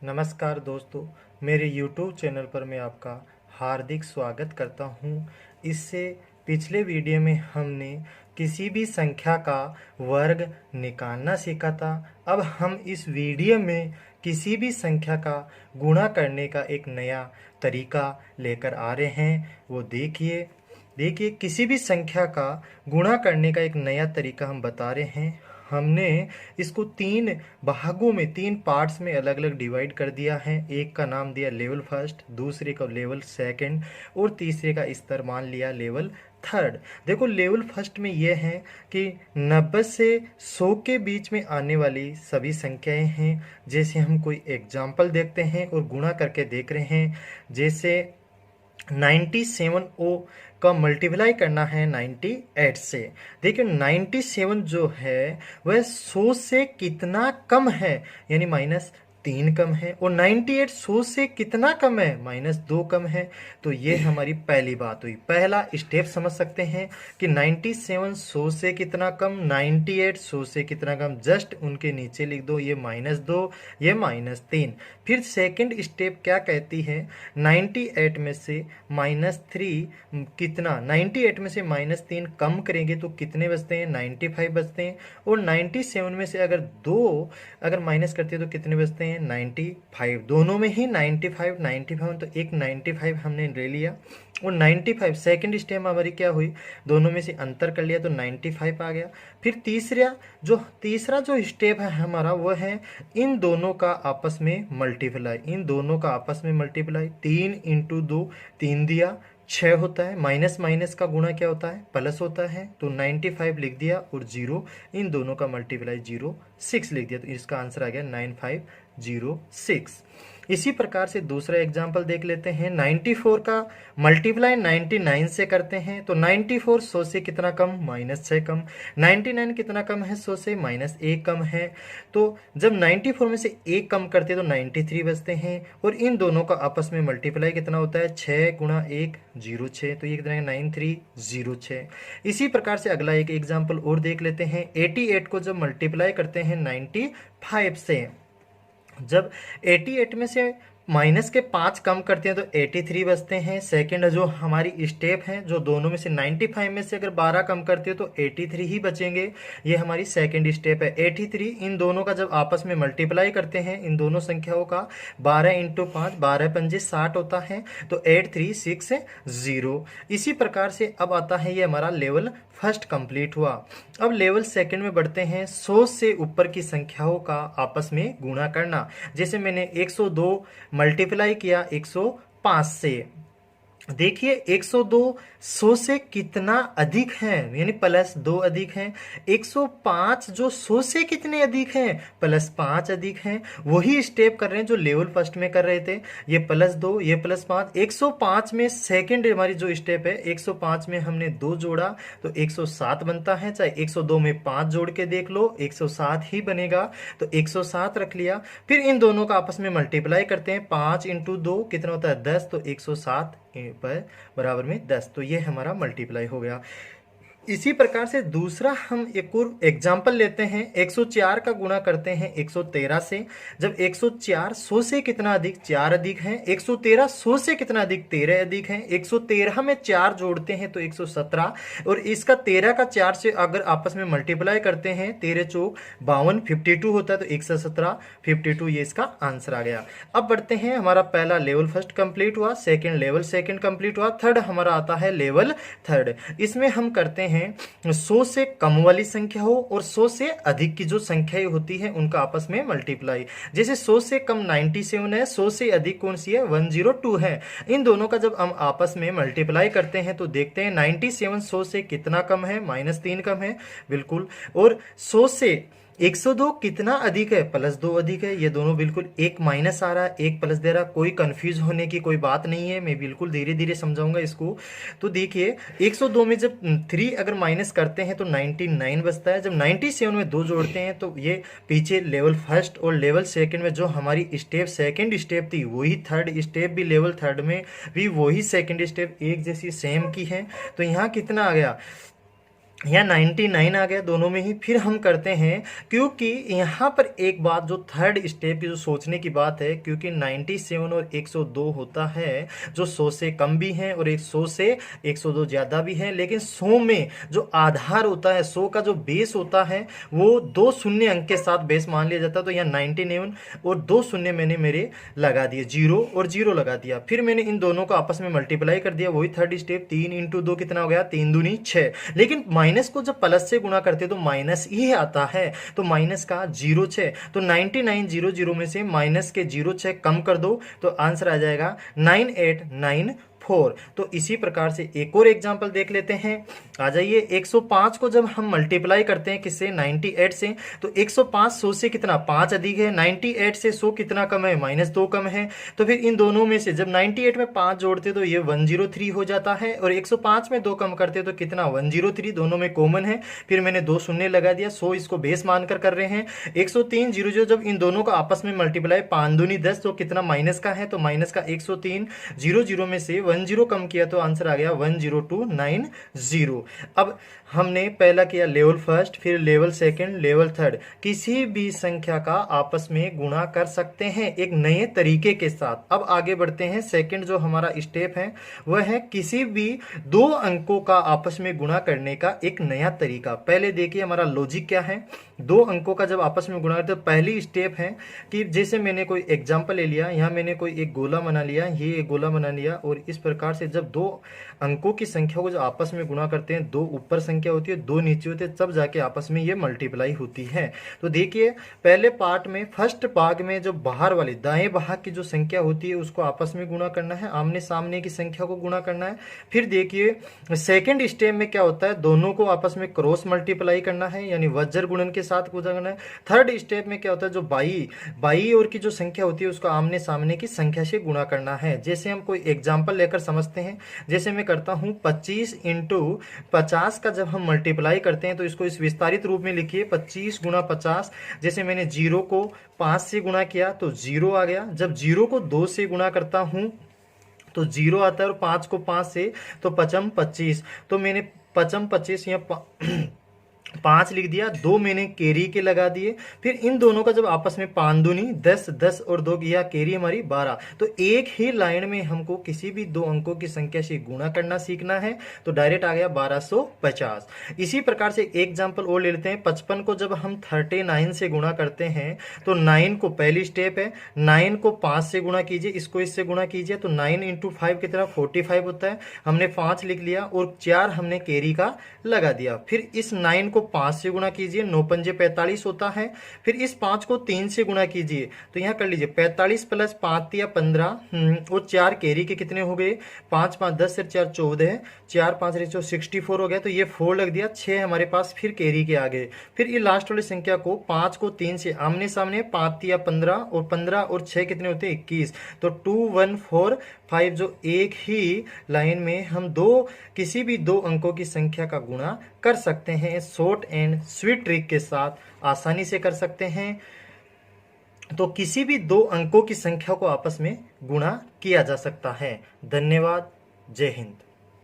नमस्कार दोस्तों, मेरे YouTube चैनल पर मैं आपका हार्दिक स्वागत करता हूं। इससे पिछले वीडियो में हमने किसी भी संख्या का वर्ग निकालना सीखा था। अब हम इस वीडियो में किसी भी संख्या का गुणा करने का एक नया तरीका लेकर आ रहे हैं। वो देखिए किसी भी संख्या का गुणा करने का एक नया तरीका हम बता रहे हैं। हमने इसको तीन भागों में, तीन पार्ट्स में अलग अलग डिवाइड कर दिया है। एक का नाम दिया लेवल फर्स्ट, दूसरे का लेवल सेकंड और तीसरे का स्तर मान लिया लेवल थर्ड। देखो लेवल फर्स्ट में यह है कि 90 से 100 के बीच में आने वाली सभी संख्याएं हैं। जैसे हम कोई एग्जाम्पल देखते हैं और गुणा करके देख रहे हैं। जैसे 97 ओ का मल्टीप्लाई करना है 98 से। देखिए 97 जो है वह 100 से कितना कम है, यानी -3 कम है। और 98 100 से कितना कम है, -2 कम है। तो ये हमारी पहली बात हुई, पहला स्टेप समझ सकते हैं कि 97 100 से कितना कम, 98 100 से कितना कम। जस्ट उनके नीचे लिख दो, ये -2, ये -3। फिर सेकंड स्टेप क्या कहती है, 98 में से -3 कितना, 98 में से -3 कम करेंगे तो कितने बचते हैं, 95 बचते हैं। और 97 में से अगर 2 अगर माइनस करते हैं तो कितने बचते हैं, 95। दोनों में ही 95 95, तो एक 95 हमने ले लिया। और 95 सेकंड स्टेप हमारी क्या हुई, दोनों में से अंतर कर लिया तो 95 आ गया। फिर तीसरा जो स्टेप है हमारा वो है इन दोनों का आपस में मल्टीप्लाई, इन दोनों का आपस में मल्टीप्लाई। 3 × 2 3 दिया, 6 होता है। माइनस माइनस का गुणा क्या होता है, प्लस होता है। तो 95 लिख दिया और 0, इन दोनों का मल्टीप्लाई 0 6 लिख दिया। तो इसका आंसर आ गया 9506। इसी प्रकार से दूसरा एग्जाम्पल देख लेते हैं। 94 का मल्टीप्लाई 99 से करते हैं तो 94 100 से कितना कम, -6 कम। 99 कितना कम है 100 से, -1 कम है। तो जब 94 में से 1 कम करते हैं तो 93 बचते हैं। और इन दोनों का आपस में मल्टीप्लाई कितना होता है, 6 × 1 06। तो ये कितना है, 9306। इसी प्रकार से अगला एक एग्जाम्पल और देख लेते हैं। 88 को जब मल्टीप्लाई करते हैं 95 से, जब 88 में से माइनस के 5 कम करते हैं तो 83 बचते हैं। सेकंड जो हमारी स्टेप है, जो दोनों में से 95 में से अगर 12 कम करते हो तो 83 ही बचेंगे। ये हमारी सेकंड स्टेप है। 83 इन दोनों का जब आपस में मल्टीप्लाई करते हैं, इन दोनों संख्याओं का 12 × 5 12 पंजे 60 होता है। तो 8360। इसी प्रकार से अब आता है ये हमारा लेवल फर्स्ट कंप्लीट हुआ। अब लेवल सेकंड में बढ़ते हैं। 100 से ऊपर की संख्याओं का आपस में गुणा करना। जैसे मैंने 102 मल्टीप्लाई किया 105 से। देखिए 102 100 से कितना अधिक है, यानी +2 अधिक है। 105 जो 100 से कितने अधिक हैं, +5 अधिक हैं। वही स्टेप कर रहे हैं जो लेवल फर्स्ट में कर रहे थे। ये +2, ये +5। 105 में सेकंड हमारी जो स्टेप है, 105 में हमने 2 जोड़ा तो 107 बनता है। चाहे 102 में 5 जोड़ के देख लो, 107 ही बनेगा। तो 107 रख लिया। फिर इन दोनों का आपस में मल्टीप्लाई करते हैं। 5 × 2 कितना होता है, 10। तो 107 पर बराबर में 10। तो ये हमारा मल्टीप्लाई हो गया। इसी प्रकार से दूसरा हम एक और एग्जाम्पल लेते हैं। 104 का गुणा करते हैं 113 से। जब 104 100 से कितना अधिक, 4 अधिक है। 113 100 से कितना अधिक, 13 अधिक है। 113 में 4 जोड़ते हैं तो 117। और इसका 13 का 4 से अगर आपस में मल्टीप्लाई करते हैं, 13 चौक 52 52 होता है। तो 117 52, ये इसका आंसर आ गया। अब बढ़ते हैं, हमारा पहला लेवल फर्स्ट कंप्लीट हुआ, सेकेंड लेवल सेकेंड कंप्लीट हुआ, थर्ड हमारा आता है लेवल थर्ड। इसमें हम करते हैं 100 से कम वाली संख्या हो और 100 से अधिक की जो संख्याएं होती है उनका आपस में मल्टीप्लाई। जैसे 100 से कम 97 है, 100 से अधिक कौन सी है, 102 है। इन दोनों का जब हम आपस में मल्टीप्लाई करते हैं तो देखते हैं 97 100 से कितना कम है, -3 कम है, बिल्कुल। और 100 से 102 कितना अधिक है, +2 अधिक है। ये दोनों बिल्कुल, एक माइनस आ रहा है, एक प्लस दे रहा है। कोई कंफ्यूज होने की कोई बात नहीं है, मैं बिल्कुल धीरे धीरे समझाऊंगा इसको। तो देखिए 102 में जब 3 अगर माइनस करते हैं तो 99 बचता है। जब 97 में 2 जोड़ते हैं तो ये पीछे लेवल फर्स्ट और लेवल सेकंड में जो हमारी स्टेप सेकंड स्टेप थी वही थर्ड स्टेप भी लेवल थर्ड में भी वही सेकंड स्टेप एक जैसी सेम की है। तो यहाँ कितना आ गया, यहाँ 99 आ गया दोनों में ही। फिर हम करते हैं, क्योंकि यहाँ पर एक बात जो थर्ड स्टेप की जो सोचने की बात है, क्योंकि 97 और 102 होता है जो 100 से कम भी हैं और 100 से 102 ज़्यादा भी हैं, लेकिन 100 में जो आधार होता है, 100 का जो बेस होता है वो 2 शून्य अंक के साथ बेस मान लिया जाता है। तो यहाँ 99 और 2 शून्य मैंने मेरे लगा दिए, 0 और 0 लगा दिया। फिर मैंने इन दोनों को आपस में मल्टीप्लाई कर दिया, वही थर्ड स्टेप। 3 इंटू 2 कितना हो गया, 3 दूनी 6। लेकिन माइनस को जब प्लस से गुणा करते तो माइनस ही आता है, तो माइनस का 0 6, तो 9900 में से माइनस के 0 6 कम कर दो तो आंसर आ जाएगा 9894। तो इसी प्रकार से एक और एग्जांपल देख लेते हैं। आ जाइए, 105 को जब हम मल्टीप्लाई करते हैं किससे, 98 से, तो 105 100 से कितना 5 अधिक है, 98 से 100 कितना कम है, -2 कम है। तो फिर इन दोनों में से जब 98 में 5 जोड़ते तो ये 103 हो जाता है, और 105 में 2 कम करते तो कितना 103, दोनों में कॉमन है। फिर मैंने 2 शून्य लगा दिया, 100 इसको बेस मानकर कर रहे हैं। 103 00 जब इन दोनों को आपस में मल्टीप्लाई, 5 दूनी 10, तो कितना माइनस का है, तो माइनस का 103 00 में से 10 कम किया तो आंसर आ गया 10290। अब हमने पहला किया लेवल फर्स्ट, फिर लेवल सेकंड, लेवल थर्ड। किसी भी संख्या का आपस में गुणा कर सकते हैं एक नए तरीके के साथ। अब आगे बढ़ते हैं, सेकंड जो हमारा स्टेप है वह है किसी भी 2 अंकों का आपस में गुणा करने का एक नया तरीका। पहले देखिए हमारा लॉजिक क्या है। 2 अंकों का जब आपस में गुणा करते तो पहली स्टेप है कि जैसे मैंने कोई एग्जाम्पल ले लिया, यहाँ मैंने कोई एक गोला बना लिया, ये एक गोला बना लिया, और इस प्रकार से जब 2 अंकों की संख्या को जो आपस में गुणा करते हैं, 2 ऊपर संख्या होती है, 2 नीचे होते हैं, तब जाके आपस में ये मल्टीप्लाई होती है। तो देखिए पहले पार्ट में, फर्स्ट भाग में जो बाहर वाली दाएं भाग की जो संख्या होती है उसको आपस में गुणा करना है, आमने सामने की संख्या को गुणा करना है। फिर देखिए सेकेंड स्टेप में क्या होता है, दोनों को आपस में क्रॉस मल्टीप्लाई करना है, यानी वज्र गुणन के साथ गुणा करना है। थर्ड स्टेप में क्या होता है, जो बाई ओर की जो संख्या होती है उसको आमने सामने की संख्या से गुणा करना है। जैसे हम कोई एग्जाम्पल लेकर समझते हैं, जैसे मैं करता हूं 25 इंटू 50 का जब हम मल्टीप्लाई करते हैं तो इसको इस विस्तारित रूप में लिखिए 25 गुणा 50। जैसे मैंने 0 को 5 से गुणा किया तो 0 आ गया, जब 0 को 2 से गुणा करता हूं तो 0 आता है, और 5 को 5 से तो 5 25, तो मैंने 5 25 यहाँ 5 लिख दिया, 2 मैंने कैरी के लगा दिए। फिर इन दोनों का जब आपस में 5 दूनी 10, 10 और 2 किया, कैरी हमारी 12। तो एक ही लाइन में हमको किसी भी 2 अंकों की संख्या से गुणा करना सीखना है, तो डायरेक्ट आ गया 1250। इसी प्रकार से एक एग्जाम्पल और ले लेते हैं। 55 को जब हम 39 से गुणा करते हैं तो 9 को, पहली स्टेप है 9 को 5 से गुणा कीजिए, इसको इससे गुणा कीजिए, तो 9 इंटू 5 कितना 45 होता है। हमने 5 लिख लिया और 4 हमने कैरी का लगा दिया। फिर इस 9 को 5 से गुणा कीजिए, 9 पंजे 45 होता है। फिर इस 5 को 3 से गुणा कीजिए, तो यहाँ कर लीजिए 45 प्लस 5 या 15, और 4 कैरी के कितने हो गए, 5 5 10 से 4 14, 4 5 64 हो गया, तो ये 4 लग दिया, 6 हमारे पास फिर कैरी के आ गए। फिर ये लास्ट वाली संख्या को 5 को 3 से आमने सामने, 5 या 15, और 15 और 6 कितने होते हैं 21, तो 2 1 4 5, जो एक ही लाइन में हम किसी भी 2 अंकों की संख्या का गुणा कर सकते हैं। शॉर्ट एंड स्वीट ट्रिक के साथ आसानी से कर सकते हैं। तो किसी भी 2 अंकों की संख्या को आपस में गुणा किया जा सकता है। धन्यवाद। जय हिंद।